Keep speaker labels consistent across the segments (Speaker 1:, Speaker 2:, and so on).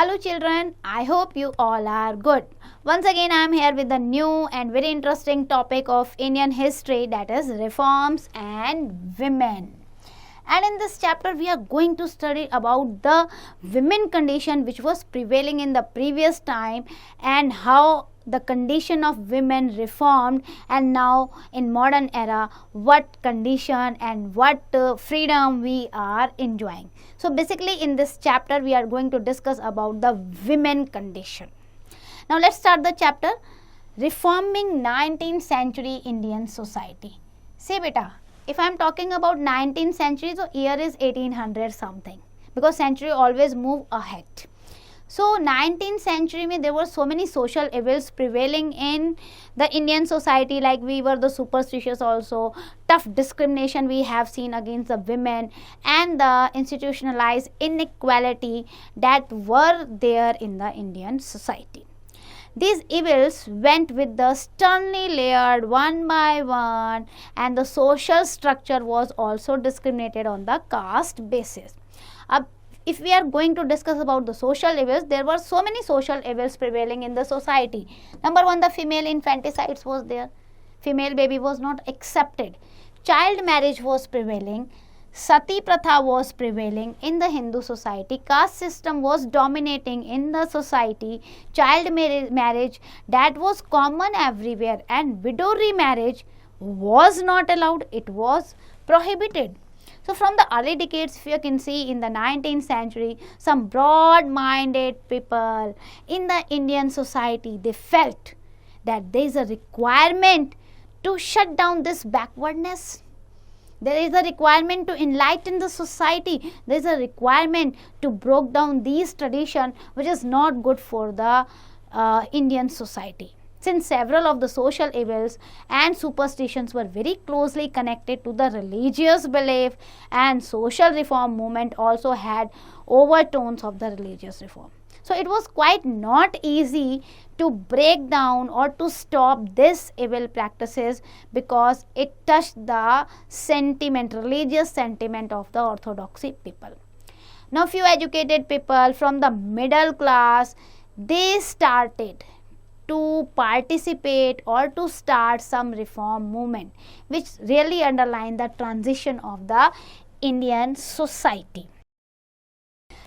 Speaker 1: Hello children, I hope you all are good. Once again I am here with the new and very interesting topic of Indian history, that is reforms and women. And in this chapter we are going to study about the women condition which was prevailing in the previous time and how the condition of women reformed, and now in modern era what condition and what freedom we are enjoying. So basically in this chapter we are going to discuss about the women condition. Now let's start the chapter. Reforming 19th century Indian society. See beta, if I am talking about 19th century, so year is 1800 something, because century always move ahead. So 19th century mein there were so many social evils prevailing in the Indian society, like we were the superstitious also, tough discrimination we have seen against the women, and the institutionalized inequality that were there in the Indian society. These evils went with the sternly layered one by one, and the social structure was also discriminated on the caste basis. If we are going to discuss about the social evils, there were so many social evils prevailing in the society. Number one, the female infanticides was there. Female baby was not accepted. Child marriage was prevailing. Sati Pratha was prevailing in the Hindu society. Caste system was dominating in the society. Child marriage that was common everywhere, and widow remarriage was not allowed. It was prohibited. So from the early decades, if you can see in the 19th century, some broad-minded people in the Indian society, they felt that there is a requirement to shut down this backwardness. There is a requirement to enlighten the society. There is a requirement to break down these traditions which is not good for the Indian society. Since several of the social evils and superstitions were very closely connected to the religious belief, and social reform movement also had overtones of the religious reform. So it was quite not easy to break down or to stop this evil practices, because it touched the sentiment, religious sentiment of the orthodoxy people. Now few educated people from the middle class, they started to participate or to start some reform movement which really underline the transition of the Indian society.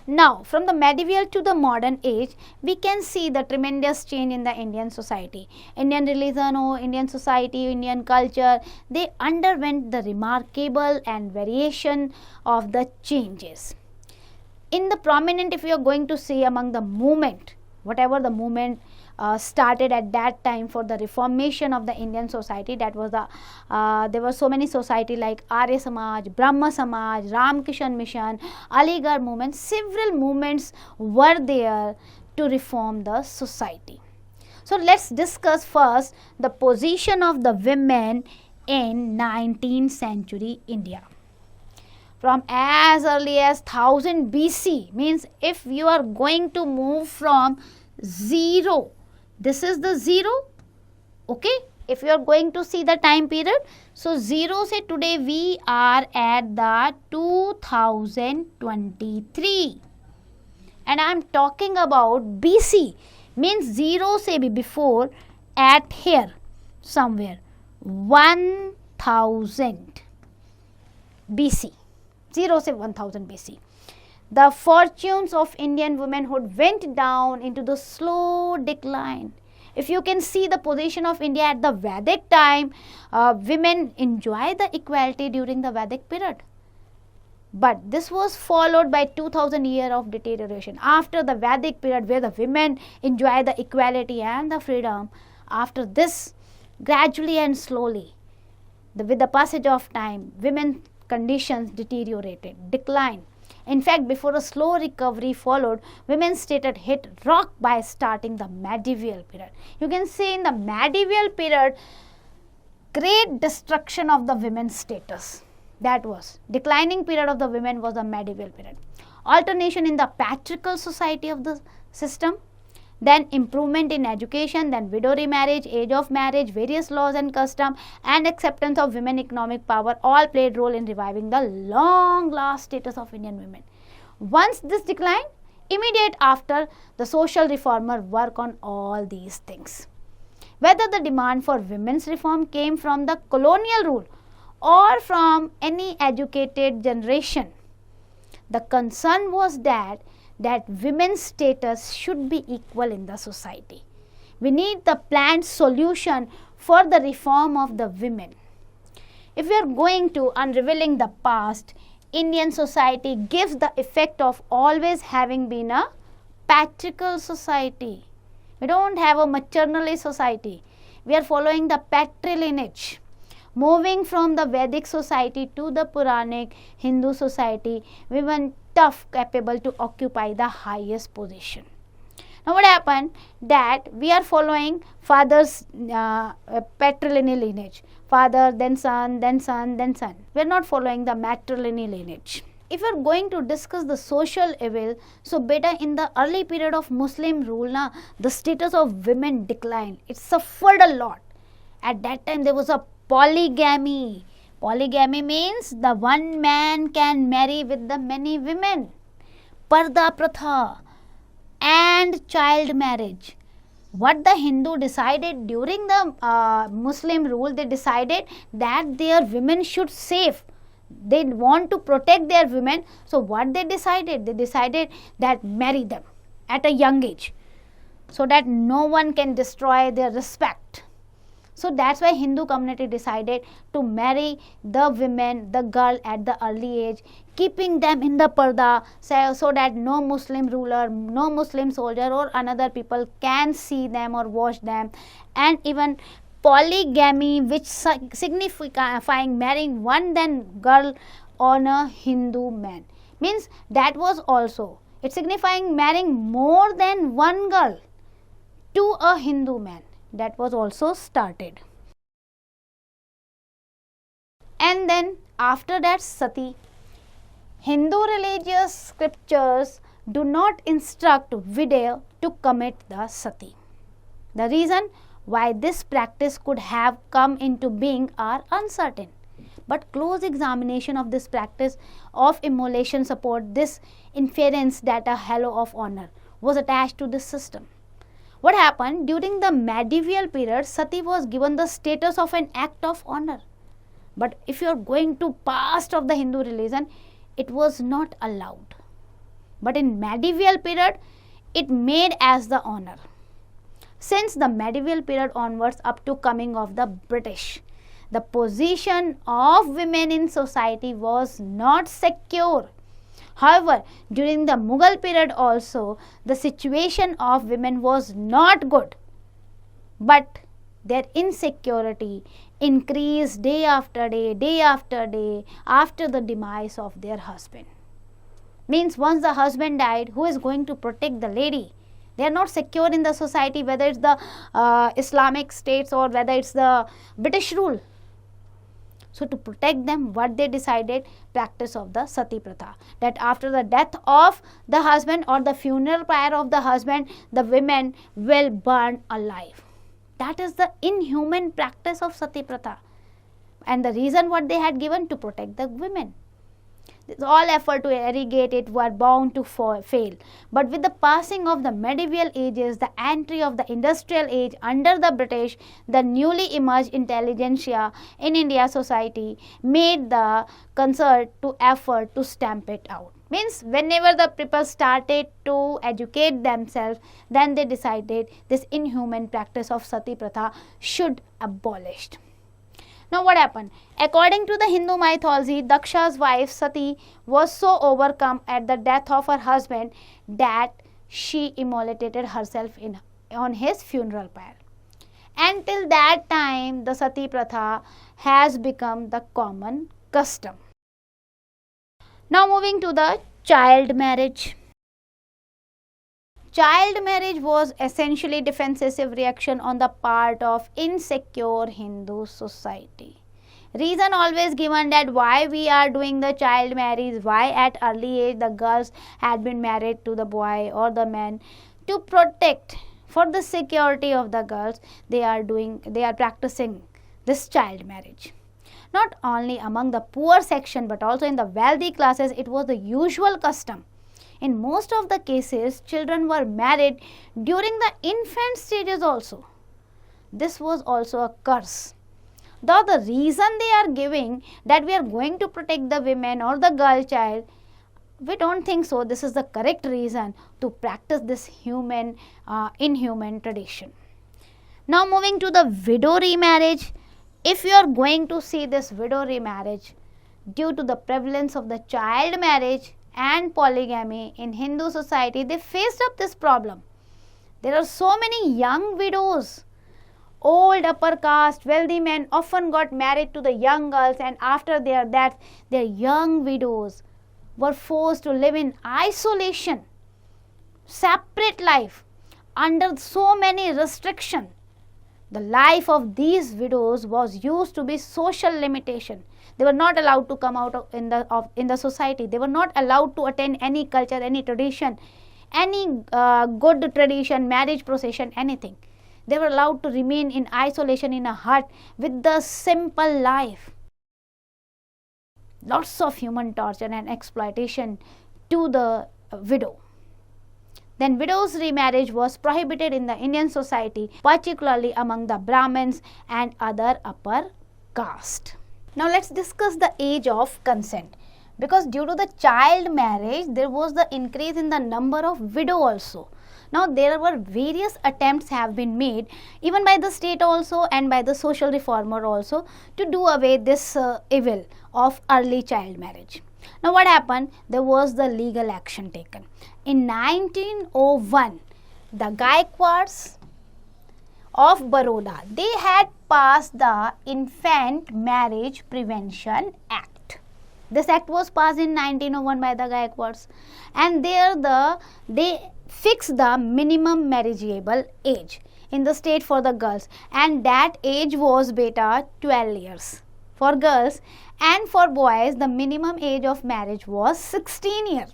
Speaker 1: Now from the medieval to the modern age, we can see the tremendous change in the Indian society. Indian religion or Indian society, Indian culture, they underwent the remarkable and variation of the changes. In the prominent, if you are going to see among the movement, whatever the movement started at that time for the reformation of the Indian society, that was the there were so many society like Arya Samaj, Brahma Samaj, Ramkishan Mission, Aligarh movement. Several movements were there to reform the society. So let's discuss first the position of the women in 19th century India. From as early as 1000 BC, means if you are going to move from 0, this is the 0, okay, if you are going to see the time period, so 0 say today we are at the 2023, and I am talking about BC, means 0 say before at here somewhere 1000 BC, 0 say 1000 BC. The fortunes of Indian womanhood went down into the slow decline. If you can see the position of India at the Vedic time, women enjoy the equality during the Vedic period. But this was followed by 2000 years of deterioration. After the Vedic period where the women enjoy the equality and the freedom, after this gradually and slowly, with the passage of time, women's conditions deteriorated, declined. In fact, before a slow recovery followed, women's status hit rock by starting the medieval period. You can see in the medieval period, great destruction of the women's status. That was declining period of the women was the medieval period. Alternation in the patriarchal society of the system, then improvement in education, then widow remarriage, age of marriage, various laws and custom, and acceptance of women economic power all played role in reviving the long last status of Indian women. Once this declined, Immediate after, the social reformer work on all these things. Whether the demand for women's reform came from the colonial rule or from any educated generation, the concern was that women's status should be equal in the society. We need the planned solution for the reform of the women. If we are going to unraveling the past, Indian society gives the effect of always having been a patriarchal society. We don't have a maternalist society. We are following the patrilineage. Moving from the Vedic society to the Puranic Hindu society, women tough, capable to occupy the highest position. Now what happened? That we are following father's patrilineal lineage. Father, then son, then son, then son. We are not following the matrilineal lineage. If you are going to discuss the social evil, so beta in the early period of Muslim rule, the status of women declined. It suffered a lot. At that time there was a polygamy. Polygamy means the one man can marry with the many women. Parda pratha and child marriage. What the Hindu decided during the Muslim rule, they decided that their women should save. They want to protect their women. So what they decided? They decided that marry them at a young age, so that no one can destroy their respect. So that's why Hindu community decided to marry the women, the girl at the early age, keeping them in the parda, so that no Muslim ruler, no Muslim soldier or another people can see them or watch them. And even polygamy, which signifying marrying one then girl on a Hindu man, means that was also, it signifying marrying more than one girl to a Hindu man. That was also started. And then after that, sati. Hindu religious scriptures do not instruct widow to commit the sati. The reason why this practice could have come into being are uncertain, but close examination of this practice of immolation support this inference that a halo of honor was attached to this system. What happened? During the medieval period, sati was given the status of an act of honor. But if you are going to past of the Hindu religion, it was not allowed. But in medieval period, it made as the honor. Since the medieval period onwards up to coming of the British, the position of women in society was not secure. However, during the Mughal period also, the situation of women was not good, but their insecurity increased day after day after day after the demise of their husband. Means once the husband died, who is going to protect the lady? They are not secure in the society, whether it's the Islamic states or whether it's the British rule. So to protect them, what they decided? Practice of the sati pratha. That after the death of the husband or the funeral pyre of the husband, the women will burn alive. That is the inhuman practice of sati pratha. And the reason what they had given? To protect the women. All effort to irrigate it were bound to fail. But with the passing of the medieval ages, the entry of the industrial age under the British, the newly emerged intelligentsia in India society made the concert to effort to stamp it out. Means whenever the people started to educate themselves, then they decided this inhuman practice of sati pratha should abolished. Now what happened? According to the Hindu mythology, Daksha's wife Sati was so overcome at the death of her husband that she immolated herself on his funeral pyre. Until that time, the Sati Pratha has become the common custom. Now moving to the child marriage. Child marriage was essentially defensive reaction on the part of insecure Hindu society. Reason always given that why we are doing the child marriage, why at early age the girls had been married to the boy or the man, to protect for the security of the girls, they are practicing this child marriage. Not only among the poor section but also in the wealthy classes, it was the usual custom. In most of the cases, children were married during the infant stages also. This was also a curse. Though the reason they are giving that we are going to protect the women or the girl child, we don't think so. This is the correct reason to practice this inhuman tradition. Now moving to the widow remarriage. If you are going to see this widow remarriage, due to the prevalence of the child marriage and polygamy in Hindu society, they faced up this problem. There are so many young widows. Old upper caste wealthy men often got married to the young girls, and after their death, their young widows were forced to live in isolation, separate life, under so many restrictions. The life of these widows was used to be social limitation. They were not allowed to come out in the society. They were not allowed to attend any culture, any tradition, any good tradition, marriage procession, anything. They were allowed to remain in isolation in a hut with the simple life. Lots of human torture and exploitation to the widow. Then widow's remarriage was prohibited in the Indian society, particularly among the Brahmins and other upper caste. Now let's discuss the age of consent. Because due to the child marriage, there was the increase in the number of widow also. Now there were various attempts have been made, even by the state also and by the social reformer also, to do away this evil of early child marriage. Now what happened? There was the legal action taken. In 1901, the Gaikwads of Baroda, they had passed the Infant Marriage Prevention Act. This act was passed in 1901 by the Gaikwads, and they fixed the minimum marriageable age in the state for the girls, and that age was 12 years for girls, and for boys the minimum age of marriage was 16 years.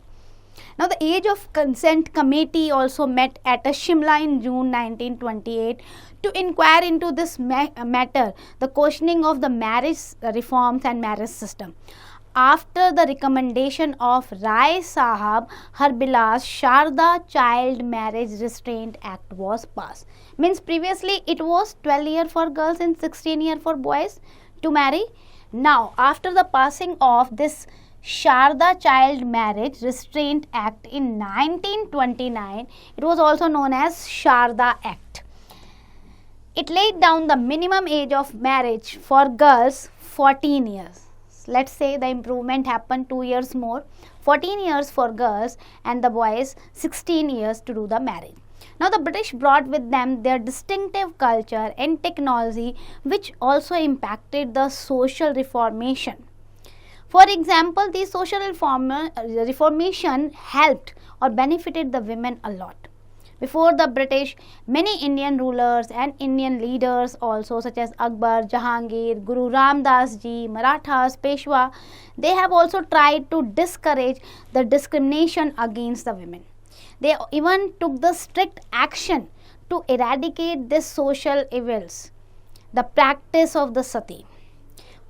Speaker 1: Now the age of consent committee also met at a Shimla in June 1928 to inquire into this matter, the questioning of the marriage reforms and marriage system. After the recommendation of Rai Sahab Harbilas, Sharda Child Marriage Restraint Act was passed. Means previously it was 12 years for girls and 16 years for boys to marry. Now after the passing of this Sharda Child Marriage Restraint Act in 1929, it was also known as Sharda Act. It laid down the minimum age of marriage for girls 14 years. Let's say the improvement happened 2 years more, 14 years for girls, and the boys 16 years to do the marriage. Now the British brought with them their distinctive culture and technology, which also impacted the social reformation. For example, the social reformation helped or benefited the women a lot. Before the British, many Indian rulers and Indian leaders also, such as Akbar, Jahangir, Guru Ram Das Ji, Marathas, Peshwa, they have also tried to discourage the discrimination against the women. They even took the strict action to eradicate these social evils, the practice of the sati.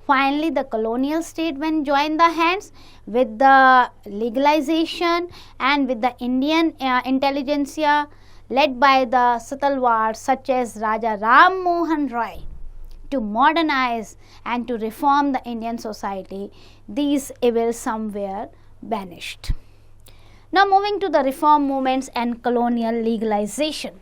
Speaker 1: Finally, the colonial state when joined the hands with the legalization and with the Indian intelligentsia led by the Satalwards such as Raja Ram Mohan Roy to modernize and to reform the Indian society, these evils somewhere vanished. Now moving to the reform movements and colonial legalization.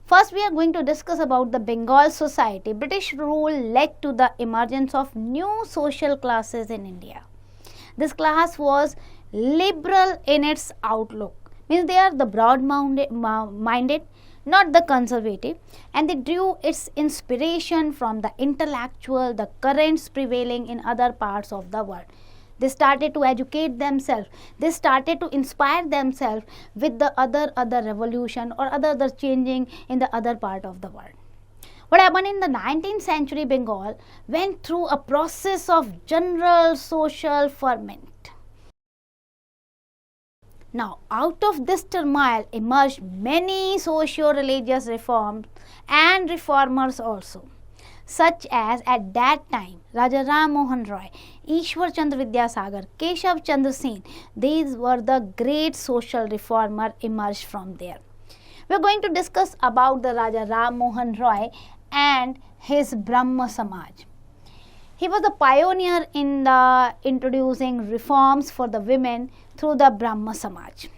Speaker 1: First, we are going to discuss about the Bengal society. British rule led to the emergence of new social classes in India. This class was liberal in its outlook. Means they are the broad-minded, not the conservative, and they drew its inspiration from the intellectual, the currents prevailing in other parts of the world. They started to educate themselves. They started to inspire themselves with the other revolution or other changing in the other part of the world. What happened in the 19th century, Bengal went through a process of general social ferment. Now, out of this turmoil emerged many socio-religious reforms and reformers also. such as at that time Raja Ram Mohan Roy, Ishwar Chandra Vidyasagar, Keshav Chandra Sen. These were the great social reformer emerged from there. We are going to discuss about the Raja Ram Mohan Roy and his Brahma Samaj. He was the pioneer in the introducing reforms for the women through the Brahma Samaj.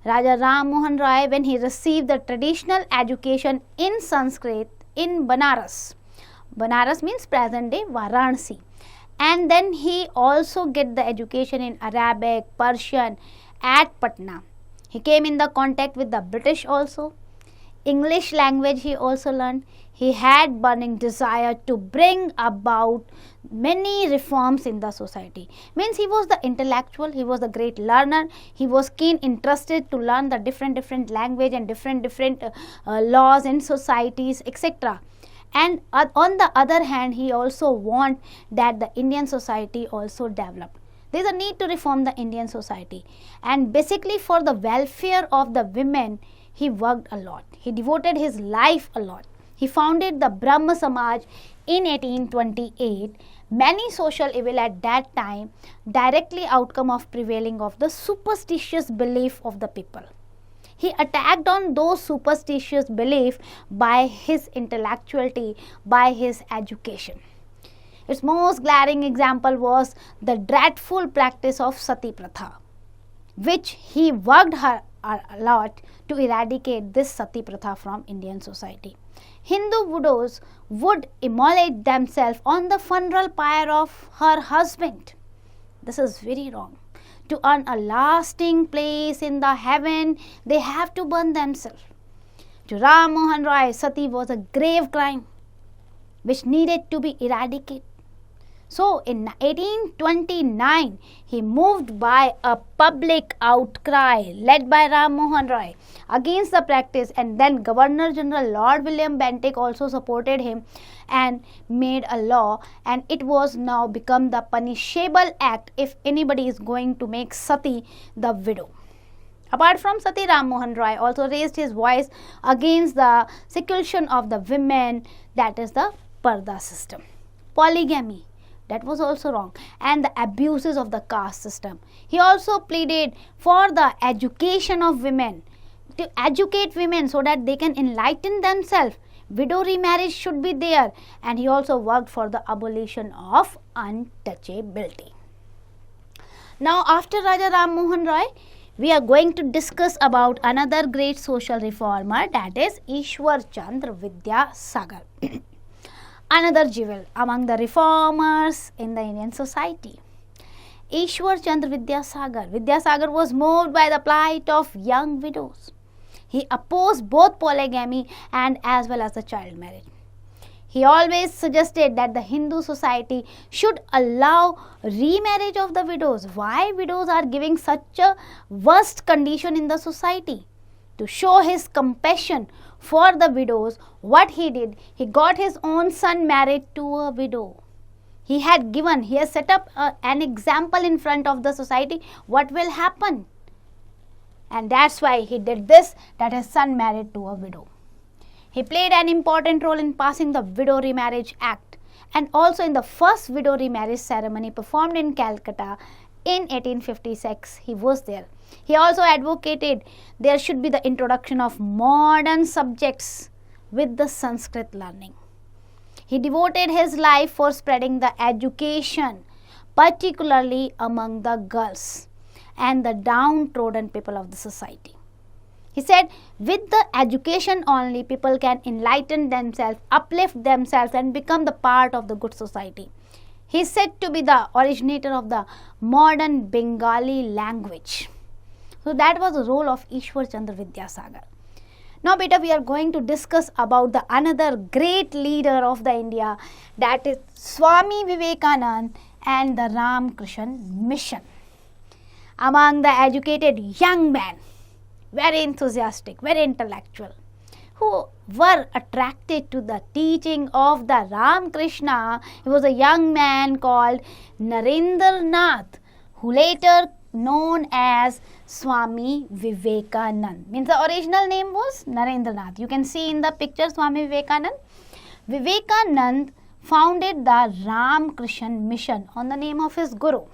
Speaker 1: Raja Ram Mohan Roy, when he received the traditional education in Sanskrit in Banaras. Banaras means present day Varanasi. And then he also get the education in Arabic, Persian at Patna. He came in the contact with the British also. English language he also learned. He had burning desire to bring about many reforms in the society. Means he was the intellectual, he was the great learner, he was keen interested to learn the different language and different laws in societies, etc. And on the other hand, he also want that the Indian society also developed. There is a need to reform the Indian society, and basically for the welfare of the women he worked a lot. He devoted his life a lot. He founded the Brahma Samaj in 1828. Many social evil at that time directly outcome of prevailing of the superstitious belief of the people. He attacked on those superstitious belief by his intellectuality, by his education. Its most glaring example was the dreadful practice of Sati Pratha, which he worked a lot to eradicate this Sati Pratha from Indian society. Hindu widows would immolate themselves on the funeral pyre of her husband. This is very wrong. To earn a lasting place in the heaven, they have to burn themselves. To Ram Mohan Roy, Sati was a grave crime which needed to be eradicated. So in 1829, he moved by a public outcry led by Ram Mohan Roy against the practice, and then Governor General Lord William Bentinck also supported him and made a law, and it was now become the punishable act if anybody is going to make Sati the widow. Apart from Sati, Ram Mohan Roy also raised his voice against the seclusion of the women, that is the Parda system. Polygamy, that was also wrong, and the abuses of the caste system. He also pleaded for the education of women, to educate women so that they can enlighten themselves. Widow remarriage should be there, and he also worked for the abolition of untouchability. Now, after Raja Ram Mohan Roy, we are going to discuss about another great social reformer, that is Ishwar Chandra Vidyasagar. Another jewel among the reformers in the Indian society. Ishwar Chandra Vidyasagar was moved by the plight of young widows. He opposed both polygamy and as well as the child marriage. He always suggested that the Hindu society should allow remarriage of the widows. Why widows are giving such a worst condition in the society? To show his compassion for the widows, what he did, he got his own son married to a widow. He has set up an example in front of the society what will happen. And that's why he did this, that his son married to a widow. He played an important role in passing the Widow Remarriage Act and also in the first widow remarriage ceremony performed in Calcutta in 1856. He was there. He also advocated there should be the introduction of modern subjects with the Sanskrit learning. He devoted his life for spreading the education, particularly among the girls and the downtrodden people of the society. He said, with the education only, people can enlighten themselves, uplift themselves and become the part of the good society. He is said to be the originator of the modern Bengali language. So that was the role of Ishwar Chandra Vidyasagar. Now beta, we are going to discuss about the another great leader of the India, that is Swami Vivekananda and the Ramakrishna mission. Among the educated young men, very enthusiastic, very intellectual, who were attracted to the teaching of the Ramakrishna, he was a young man called Narendranath, who later known as Swami Vivekananda. Means the original name was Narendranath. You can see in the picture Swami Vivekananda. Vivekanand founded the Ram Krishan mission on the name of his guru,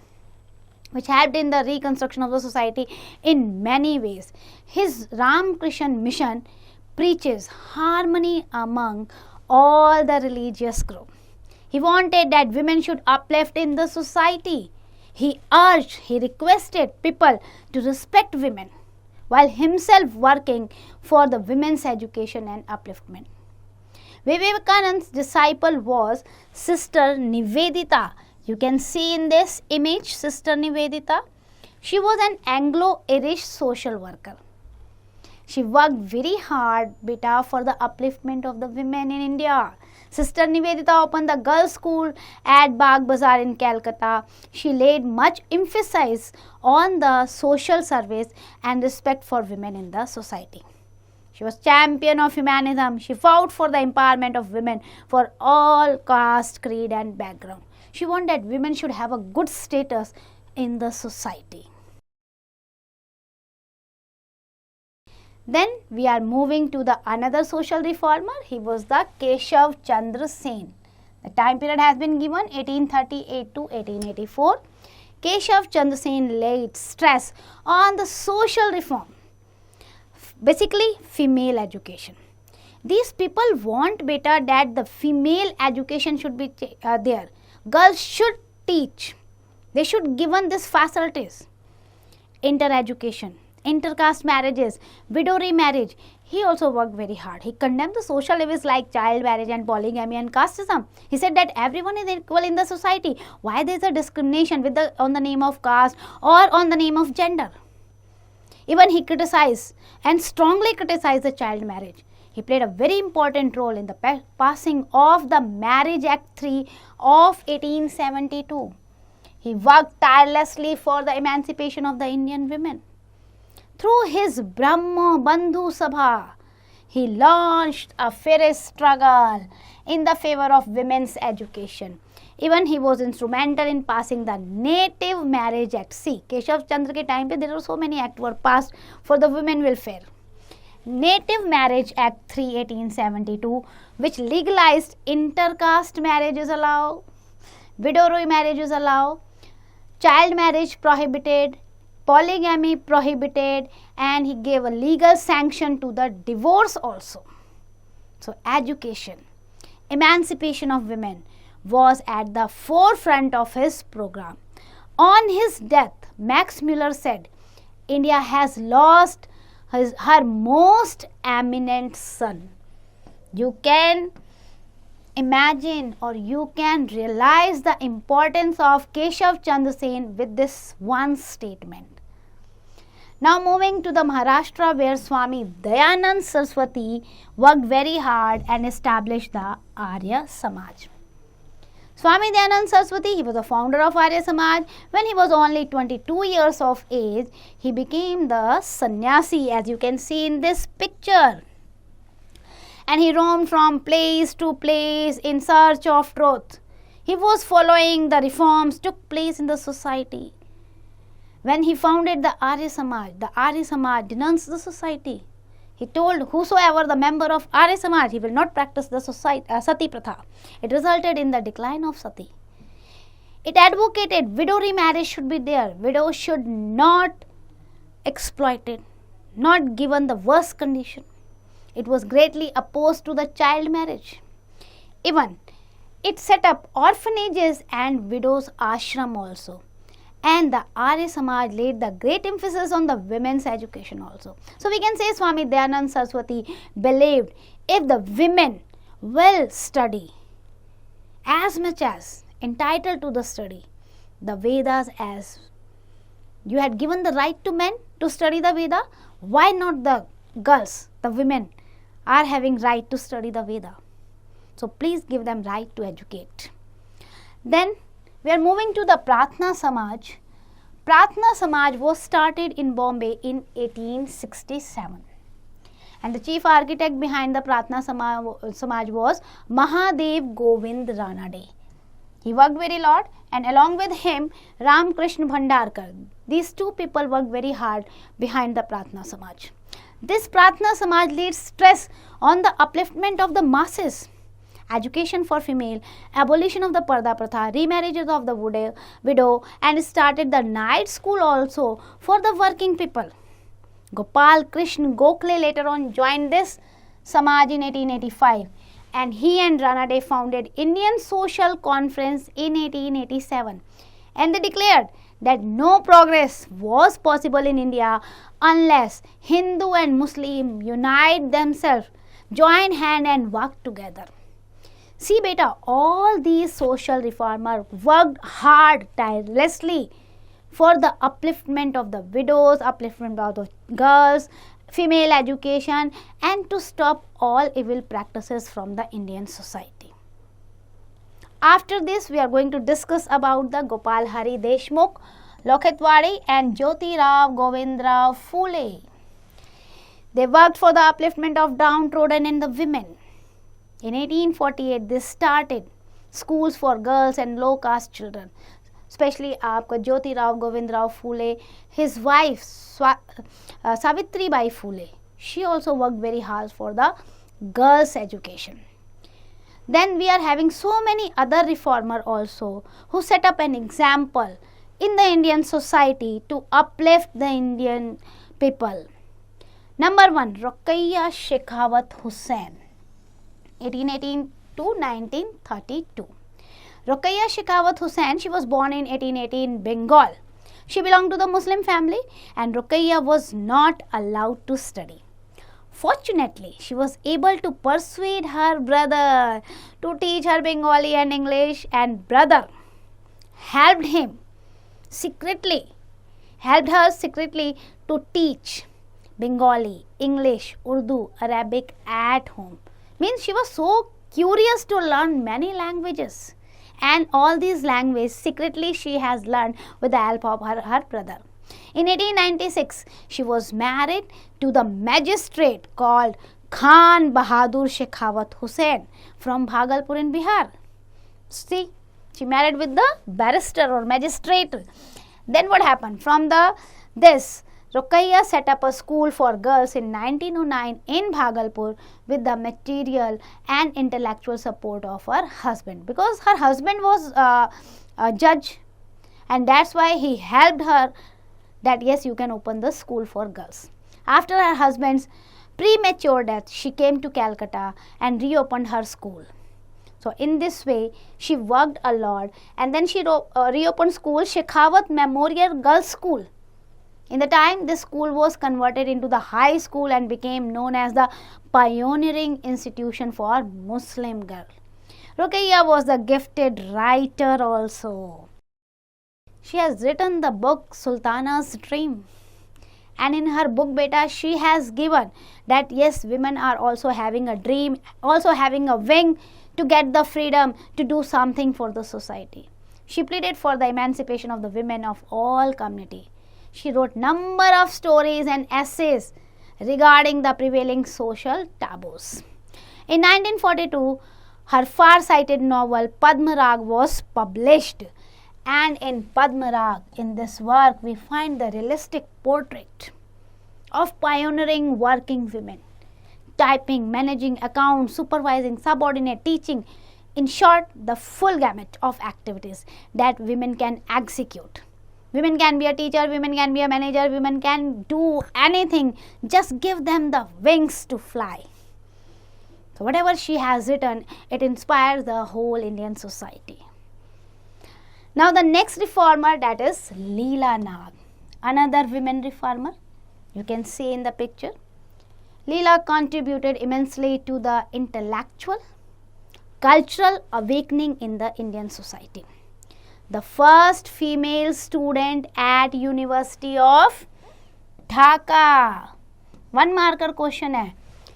Speaker 1: which helped in the reconstruction of the society in many ways. His Ram Krishan mission preaches harmony among all the religious groups. He wanted that women should uplift in the society. He requested people to respect women while himself working for the women's education and upliftment. Vivekananda's disciple was Sister Nivedita. You can see in this image Sister Nivedita. She was an Anglo-Irish social worker. She worked very hard, for the upliftment of the women in India. Sister Nivedita opened the girls' school at Bagh Bazaar in Calcutta. She laid much emphasis on the social service and respect for women in the society. She was champion of humanism. She fought for the empowerment of women for all caste, creed and background. She wanted that women should have a good status in the society. Then we are moving to the another social reformer. He was the Keshav Chandra Sen. The time period has been given 1838 to 1884. Keshav Chandra Sen laid stress on the social reform, basically female education. These people want that the female education should be there. Girls should teach. They should given these facilities. Inter-education, intercaste marriages, widow remarriage. He also worked very hard. He condemned the social evils like child marriage and polygamy and casteism. He said that everyone is equal in the society. Why there is a discrimination on the name of caste or on the name of gender? Even he criticized and strongly criticized the child marriage. He played a very important role in the passing of the Marriage Act 3 of 1872. He worked tirelessly for the emancipation of the Indian women. Through his Brahma Bandhu Sabha, he launched a fierce struggle in the favor of women's education. Even he was instrumental in passing the Native Marriage Act. See, Keshav Chandra ke time pe there were so many acts were passed for the women welfare. Native Marriage Act 3, 1872, which legalized intercaste marriages allowed, widow remarriages allowed, child marriage prohibited, polygamy prohibited, and he gave a legal sanction to the divorce also. So education, emancipation of women was at the forefront of his program. On his death, Max Muller said, India has lost her most eminent son. You can imagine or you can realize the importance of Keshav Chandra Sen with this one statement. Now moving to the Maharashtra, where Swami Dayanand Saraswati worked very hard and established the Arya Samaj. Swami Dayanand Saraswati, he was the founder of Arya Samaj. When he was only 22 years of age, he became the sannyasi, as you can see in this picture. And he roamed from place to place in search of truth. He was following the reforms took place in the society. When he founded the Arya Samaj denounced the society. He told whosoever the member of Arya Samaj, he will not practice the sati pratha. It resulted in the decline of sati. It advocated widow remarriage should be there. Widows should not exploited, not given the worst condition. It was greatly opposed to the child marriage. Even it set up orphanages and widows ashram also. And the Arya Samaj laid the great emphasis on the women's education also. So we can say Swami Dayanand Saraswati believed if the women will study as much as entitled to the study, the Vedas, as you had given the right to men to study the Veda, why not the girls, the women are having right to study the Veda? So please give them right to educate. Then we are moving to the Pratna Samaj. Pratna Samaj was started in Bombay in 1867. And the chief architect behind the Pratna Samaj was Mahadev Govind Ranade. He worked very lot, and along with him Ram Krishna Bhandarkar. These two people worked very hard behind the Pratna Samaj. This Pratna Samaj laid stress on the upliftment of the masses education for female, abolition of the Parda Pratha, remarriages of the widow, and started the night school also for the working people. Gopal Krishna Gokhale later on joined this Samaj in 1885, and he and Ranade founded Indian Social Conference in 1887, and they declared that no progress was possible in India unless Hindu and Muslim unite themselves, join hand and work together. See beta, all these social reformers worked hard, tirelessly for the upliftment of the widows, upliftment of the girls, female education, and to stop all evil practices from the Indian society. After this, we are going to discuss about the Gopal Hari Deshmukh, Lokhetwadi and Jyoti Rao Govindra Phule. They worked for the upliftment of downtrodden and the women. In 1848, they started schools for girls and low caste children. Especially आपका Jyoti Rao Govindra Phule, his wife Savitri Bai Phule, she also worked very hard for the girls' education. Then we are having so many other reformers also who set up an example in the Indian society to uplift the Indian people. Number 1, Ruqayya Shekhawat Hussain, 1818 to 1932. Ruqayya Shekhawat Hussain, she was born in 1880 in Bengal. She belonged to the Muslim family, and Ruqayya was not allowed to study. Fortunately, she was able to persuade her brother to teach her Bengali and English, and brother helped her secretly to teach Bengali, English, Urdu, Arabic at home. Means she was so curious to learn many languages, and all these languages secretly she has learned with the help of her brother. In 1896, she was married to the magistrate called Khan Bahadur Shekhawat Hussain from Bhagalpur in Bihar. See, she married with the barrister or magistrate. Then what happened? From this, Ruqayya set up a school for girls in 1909 in Bhagalpur with the material and intellectual support of her husband, because her husband was a judge, and that's why he helped her that yes, you can open the school for girls. After her husband's premature death, she came to Calcutta and reopened her school. So in this way, she worked a lot, and then she reopened school Shekhawat Memorial Girls School. In the time, this school was converted into the high school and became known as the pioneering institution for Muslim girls. Ruqayya was a gifted writer also. She has written the book Sultana's Dream, and in her book beta she has given that yes, women are also having a dream, also having a wing to get the freedom to do something for the society. She pleaded for the emancipation of the women of all community. She wrote number of stories and essays regarding the prevailing social taboos. In 1942, her far-sighted novel Padmarag was published, and in Padmarag, in this work, we find the realistic portrait of pioneering working women, typing, managing accounts, supervising, subordinate, teaching. In short, the full gamut of activities that women can execute. Women can be a teacher, women can be a manager, women can do anything. Just give them the wings to fly. So whatever she has written, it inspires the whole Indian society. Now the next reformer, that is Leela Nag, another women reformer. You can see in the picture. Leela contributed immensely to the intellectual, cultural awakening in the Indian society. The first female student at University of Dhaka. One marker question hai.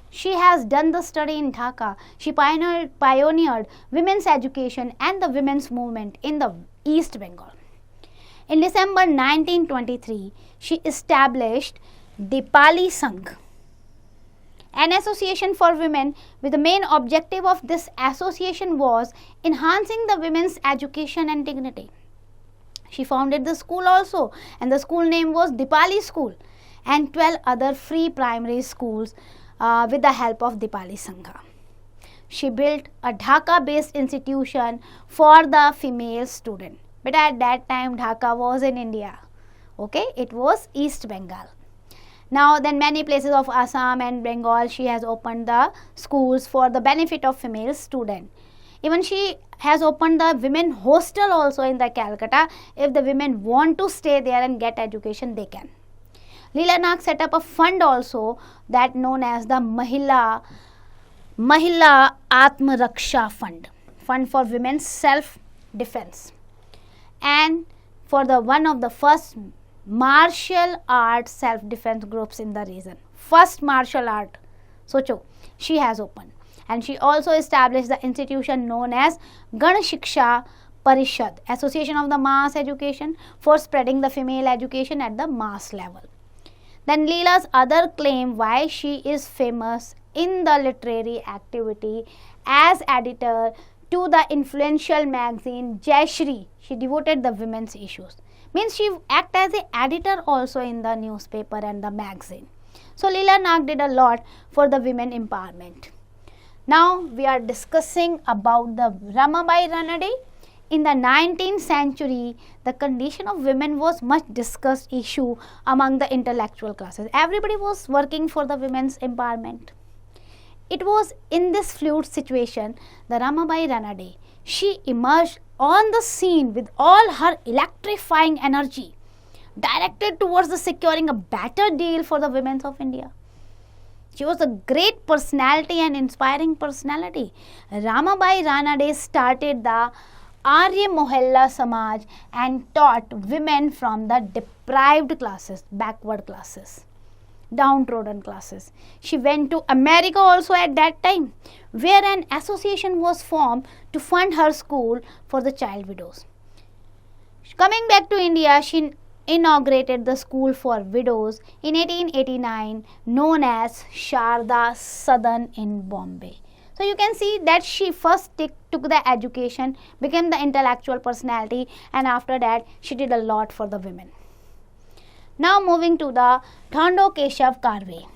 Speaker 1: She has done the study in Dhaka. She pioneered women's education and the women's movement in the East Bengal. In December 1923, she established Dipali Sangh, an association for women, with the main objective of this association was enhancing the women's education and dignity. She founded the school also, and the school name was Dipali School, and 12 other free primary schools with the help of Dipali Sangha. she built a Dhaka-based institution for the female student. But at that time, Dhaka was in India. Okay, it was East Bengal. Now, then many places of Assam and Bengal, she has opened the schools for the benefit of female student. Even she has opened the women hostel also in the Calcutta. If the women want to stay there and get education, they can. Leela Nag set up a fund also that known as the Mahila Atma Raksha Fund for women's self defense, and for the one of the first martial art self defense groups in the region. First martial art, socho, she has opened. And she also established the institution known as Gan Shiksha Parishad, Association of the Mass Education, for spreading the female education at the mass level. Then Leela's other claim why she is famous in the literary activity as editor to the influential magazine Jayashree. She devoted the women's issues. Means she act as an editor also in the newspaper and the magazine. So Leela Nag did a lot for the women empowerment. Now we are discussing about the Ramabai Ranade. In the 19th century, the condition of women was much discussed issue among the intellectual classes. Everybody was working for the women's empowerment. It was in this fluid situation, the Ramabai Ranade, she emerged on the scene with all her electrifying energy, directed towards the securing a better deal for the women of India. She was a great personality and inspiring personality. Ramabai Ranade started the Arya Mohalla Samaj and taught women from the deprived classes, backward classes, downtrodden classes. She went to America also at that time, where an association was formed to fund her school for the child widows. Coming back to India, she inaugurated the school for widows in 1889, known as Sharda Sadan in Bombay. So you can see that she first took the education, became the intellectual personality, and after that she did a lot for the women. Now moving to the Dhando Keshav Karve.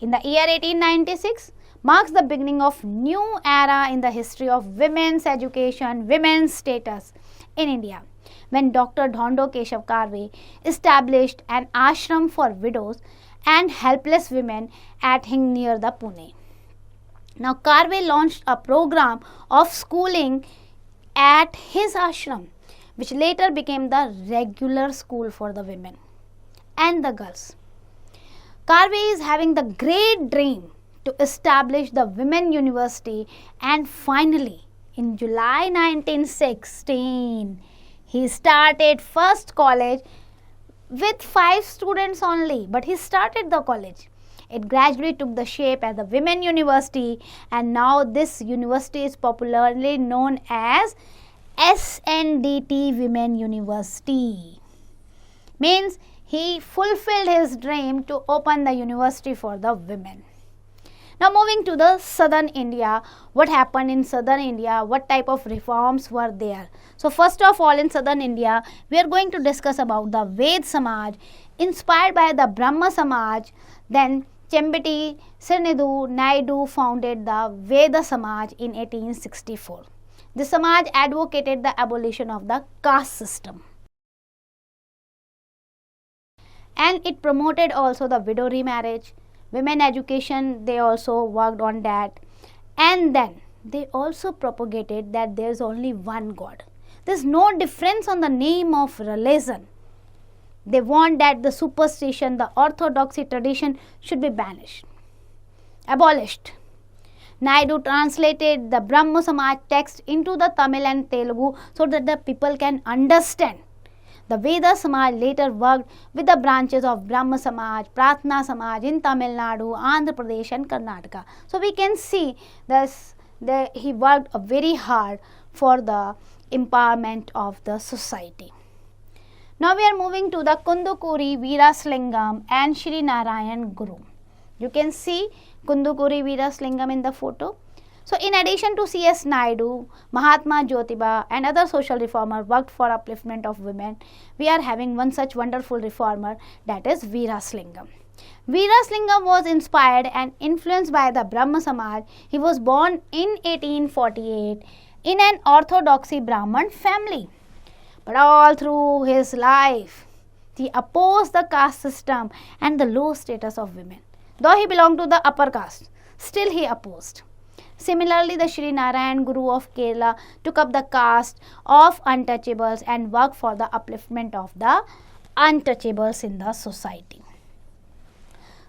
Speaker 1: In the year 1896 marks the beginning of new era in the history of women's education, women's status in India, when Dr. Dhando Keshav Karve established an ashram for widows and helpless women at Hing near the Pune. Now Karve launched a program of schooling at his ashram, which later became the regular school for the women and the girls. Karve is having the great dream to establish the Women University, and finally in July 1916 he started first college with 5 students only, but he started the college. It gradually took the shape as the Women University, and now this university is popularly known as SNDT Women University. Means he fulfilled his dream to open the university for the women. Now moving to the southern India, what happened in southern India, what type of reforms were there. So first of all, in southern India, we are going to discuss about the Ved Samaj, inspired by the Brahma Samaj. Then Chembeti Srinidhu Naidu founded the Veda Samaj in 1864. The Samaj advocated the abolition of the caste system, and it promoted also the widow remarriage, women education. They also worked on that, and then they also propagated that there is only one God. There is no difference on the name of religion. They want that the superstition, the orthodoxy tradition should be banished, abolished. Naidu translated the Brahma Samaj text into the Tamil and Telugu so that the people can understand. The Veda Samaj later worked with the branches of Brahma Samaj, Pratna Samaj in Tamil Nadu, Andhra Pradesh and Karnataka. So we can see this, he worked very hard for the empowerment of the society. Now we are moving to the Kundukuri Veeraslingam and Shri Narayan Guru. You can see Kundukuri Veeraslingam in the photo. So in addition to C.S. Naidu, Mahatma Jyotiba and other social reformers worked for upliftment of women, we are having one such wonderful reformer, that is Veeraslingam. Veeraslingam was inspired and influenced by the Brahma Samaj. He was born in 1848 in an orthodoxy Brahman family. But all through his life, he opposed the caste system and the low status of women. Though he belonged to the upper caste, still he opposed. Similarly, the Sri Narayan Guru of Kerala took up the caste of untouchables and worked for the upliftment of the untouchables in the society.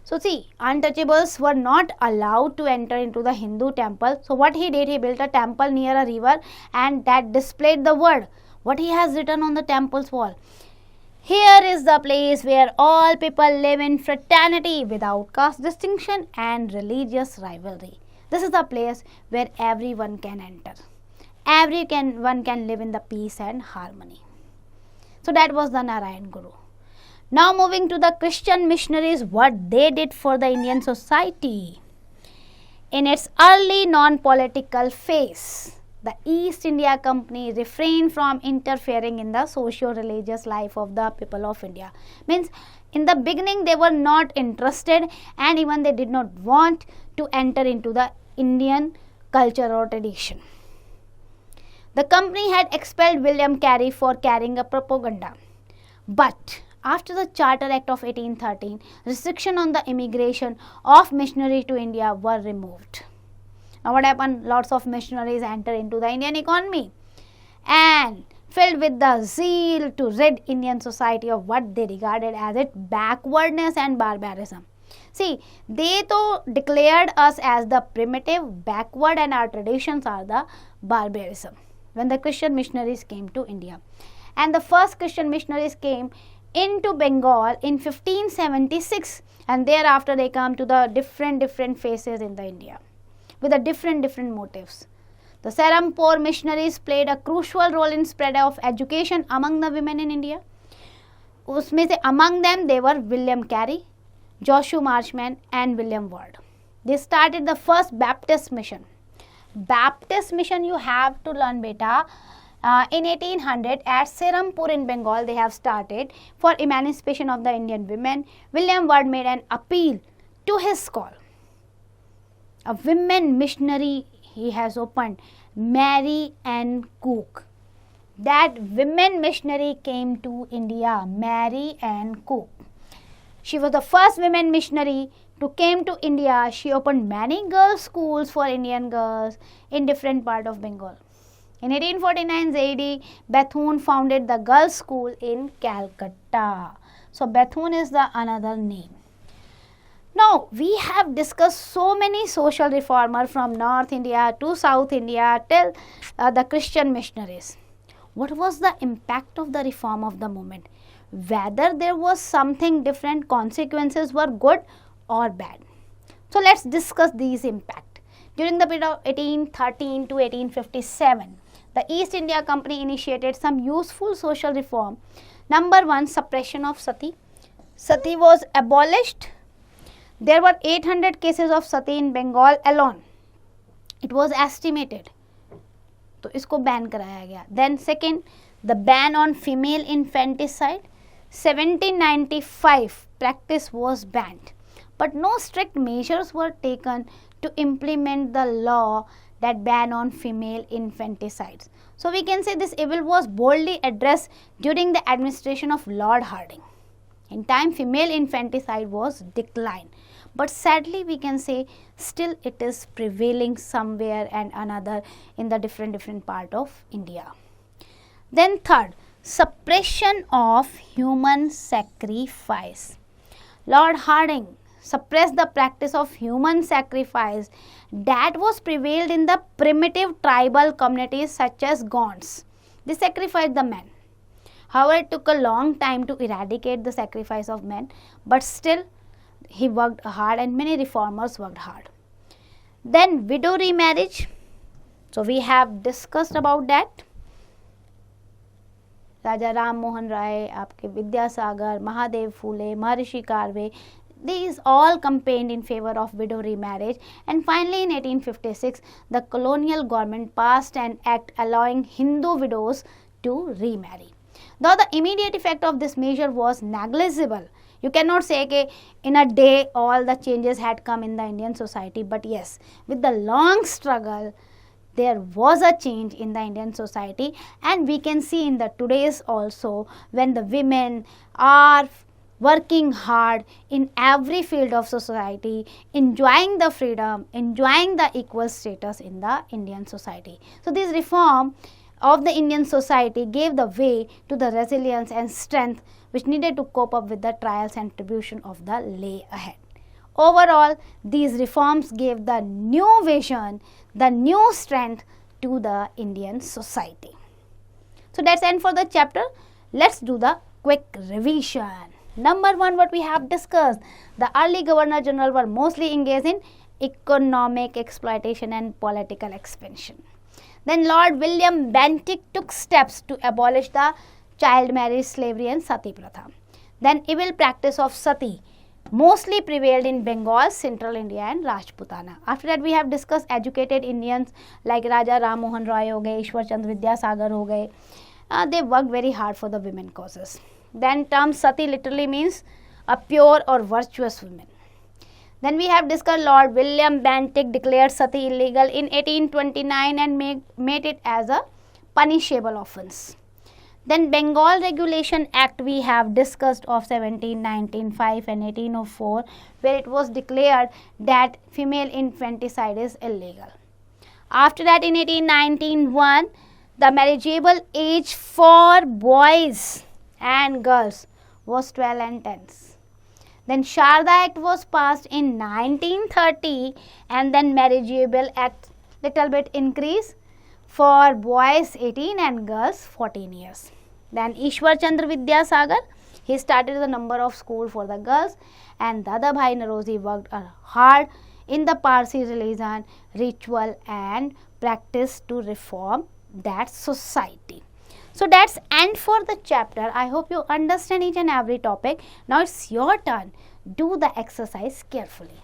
Speaker 1: So see, untouchables were not allowed to enter into the Hindu temple. So what he did, he built a temple near a river and that displayed the word, what he has written on the temple's wall. Here is the place where all people live in fraternity without caste distinction and religious rivalry. This is the place where everyone can enter. Everyone can live in the peace and harmony. So that was the Narayan Guru. Now moving to the Christian missionaries, what they did for the Indian society. In its early non-political phase, the East India Company refrained from interfering in the socio-religious life of the people of India. Means in the beginning they were not interested and even they did not want to enter into the Indian culture or tradition. The company had expelled William Carey for carrying a propaganda. But after the Charter Act of 1813, restriction on the immigration of missionaries to India were removed. Now what happened? Lots of missionaries enter into the Indian economy and filled with the zeal to rid Indian society of what they regarded as its backwardness and barbarism. See, they though declared us as the primitive, backward and our traditions are the barbarism when the Christian missionaries came to India. And the first Christian missionaries came into Bengal in 1576 and thereafter they come to the different phases in the India with the different motives. The Serampore missionaries played a crucial role in spread of education among the women in India. उसमें से among them they were William Carey, Joshua Marshman and William Ward. They started the first Baptist mission. Baptist mission you have to learn beta. In 1800 at Serampore in Bengal they have started for emancipation of the Indian women. William Ward made an appeal to his call. A women missionary he has opened, Mary Ann Cook. That women missionary came to India, Mary Ann Cook. She was the first women missionary to came to India. She opened many girls' schools for Indian girls in different part of Bengal. In 1849 AD, Bethune founded the girls' school in Calcutta. So Bethune is the another name. Now we have discussed so many social reformers from North India to South India till the Christian missionaries. What was the impact of the reform of the movement? Whether there was something different, consequences were good or bad. So let's discuss these impact. During the period of 1813 to 1857, the East India Company initiated some useful social reform. Number one, suppression of sati. Sati was abolished. There were 800 cases of sati in Bengal alone. It was estimated. तो इसको ban कराया गया. Then second, the ban on female infanticide. 1795 practice was banned. But no strict measures were taken to implement the law that ban on female infanticides. So we can say this evil was boldly addressed during the administration of Lord Hardinge. In time, female infanticide was declined. But sadly we can say still it is prevailing somewhere and another in the different part of India. Then third, suppression of human sacrifice. Lord Hardinge suppressed the practice of human sacrifice that was prevailed in the primitive tribal communities such as Gonds. They sacrificed the men. However, it took a long time to eradicate the sacrifice of men, but still he worked hard and many reformers worked hard. Then widow remarriage. So we have discussed about that. Raja Ram Mohan Rai, आपके विद्यासागर, महादेव फूले, महर्षि Karve, these all campaigned in favor of widow remarriage. And finally in 1856, the colonial government passed an act allowing Hindu widows to remarry. Though the immediate effect of this measure was negligible, You cannot say that in a day all the changes had come in the Indian society, but yes, with the long struggle, there was a change in the Indian society, and we can see in the today's also, when the women are working hard in every field of society, enjoying the freedom, enjoying the equal status in the Indian society. So this reform of the Indian society gave the way to the resilience and strength which needed to cope up with the trials and tribulation of the lay ahead. Overall, these reforms gave the new vision, the new strength to the Indian society. So that's end for the chapter. Let's do the quick revision. Number 1, what we have discussed, the early Governor General were mostly engaged in economic exploitation and political expansion. Then Lord William Bentinck took steps to abolish the child marriage, slavery and sati pratha. Then evil practice of sati mostly prevailed in Bengal, Central India and Rajputana. After that we have discussed educated Indians like Raja Ram Mohan Roy ho gaye, Ishwar Chandra Vidyasagar ho gaye. They worked very hard for the women causes. Then term sati literally means a pure or virtuous woman. Then we have discussed Lord William Bentinck declared sati illegal in 1829 and made it as a punishable offence. Then Bengal Regulation Act we have discussed of 1795 and 1804, where it was declared that female infanticide is illegal. After that in 1891, the marriageable age for boys and girls was 12 and 10. Then Sharda Act was passed in 1930, and then marriageable act little bit increased for boys 18 and girls 14 years. Then Ishwar Chandra Vidyasagar, he started the number of school for the girls, and Dadabhai Naroji worked hard in the Parsi religion, ritual and practice to reform that society. So that's end for the chapter. I hope you understand each and every topic. Now it's your turn. Do the exercise carefully.